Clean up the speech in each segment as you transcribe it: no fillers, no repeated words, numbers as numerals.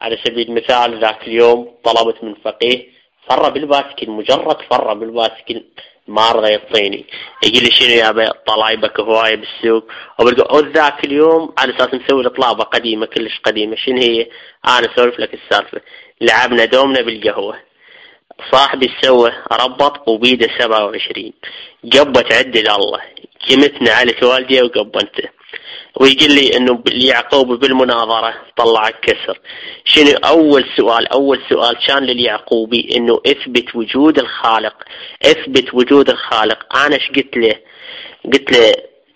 على سبيل المثال ذاك اليوم طلبت من فقيه فر بالباسكل، مجرد فر بالباسكل ما رضى يعطيني، يقول لي شنو يا طلايبك هوايه بالسوق، وبقعد ذاك اليوم على اساس نسوي طلابه قديمه كلش قديمه. شنو هي؟ انا اسولف لك السالفه. لعبنا دومنا بالقهوه، صاحبي سوى ربط وبيده 27 قبت عدل الله، قمتنا على والدي وقبنته، ويقول لي انه ليعقوب بالمناظرة طلع كسر. شنو اول سؤال كان لليعقوبي انه اثبت وجود الخالق، اثبت وجود الخالق. انا ايش قلت له؟ قلت له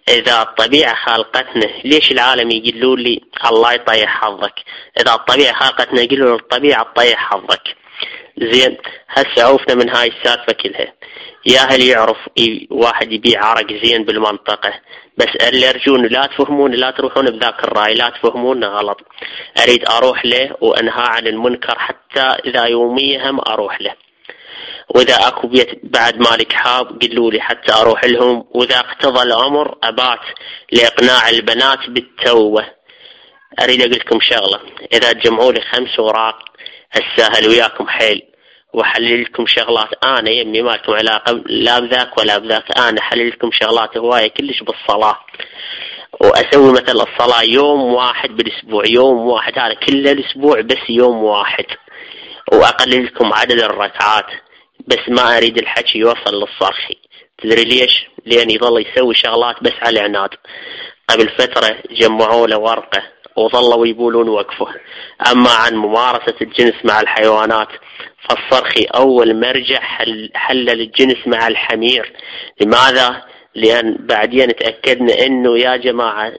اذا الطبيعة خلقتنا ليش العالم يقولوا لي الله يطيح حظك؟ اذا الطبيعة خلقتنا يقولوا الطبيعة تطيح حظك. زين، هسه عوفنا من هاي السالفة كلها. يا هل يعرف واحد يبيع عرق زين بالمنطقة، بس اللي ارجون لا تفهمون، لا تروحون بذاك الرأي، لا تفهمون غلط. اريد اروح له وانهى عن المنكر، حتى اذا يوميا هم اروح له، واذا اكو بيت بعد مالك حاب قلوا لي حتى اروح لهم، واذا اقتضى الامر ابات لاقناع البنات بالتوبة. اريد اقول لكم شغلة، اذا تجمعوا لي 5 اوراق السهل وياكم حيل، وحلل لكم شغلات انا يمي ما لكم علاقه لا بذاك ولا بذاك. انا حلل لكم شغلات هوايه كلش بالصلاه، واسوي مثل الصلاه يوم واحد بالاسبوع، يوم واحد، هذا كل الاسبوع بس يوم واحد، واقلل لكم عدد الركعات، بس ما اريد الحكي يوصل للصرخي. تدري ليش؟ لان يظل يسوي شغلات بس على العناد. قبل فتره جمعوا له ورقه وظلوا يقولون وقفه. اما عن ممارسه الجنس مع الحيوانات فالصرخي أول مرجع حلل الجنس مع الحمير. لماذا؟ لأن بعدين تأكدنا أنه يا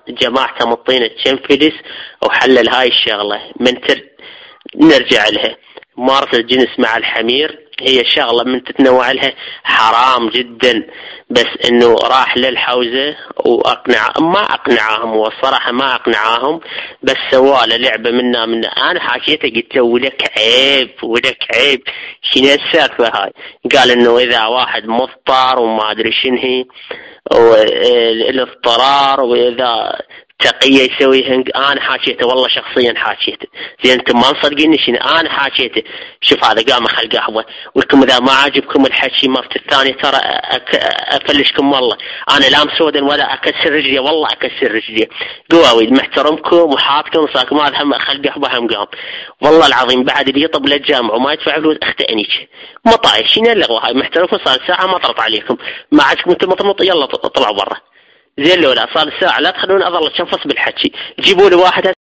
جماعة مطينة تشنفلس وحلل هاي الشغلة. من نرجع لها، ممارسة الجنس مع الحمير هي شغلة من تتنوع لها حرام جدا، بس انه راح للحوزة ما اقنعهم، والصراحة ما اقنعهم، بس سواله لعبة منا. انا حكيته قلت له ولك عيب شنو السالفة هاي؟ قال انه اذا واحد مضطر وما ادري شنو هي والاضطرار، واذا تقية يسوي هنق. انا حاكيته والله شخصيا حاكيته. زين انتم ما مصدقيني شنو انا حاكيته؟ شوف هذا قام خل قهوه، ولكم اذا ما عاجبكم الحكي مرت الثانيه ترى افلشكم والله. انا لا مسودا ولا اكسر رجلي، والله اكسر رجلي. قواوي محترمكم وحاطكم صاكم هذا هم خل قهوه هم قام. والله العظيم بعد اللي يطب للجامعه وما يدفع فلوس اختئنيك مطايش. شنو اللغوه هاي؟ محترمكم صار ساعه ما طرت عليكم، ما عندكم انتم مطمط يلا طلعوا برا. زين لو لا صار ساعة لا تخلوني اظل اتشنفص بالحكي. جيبوا لي واحد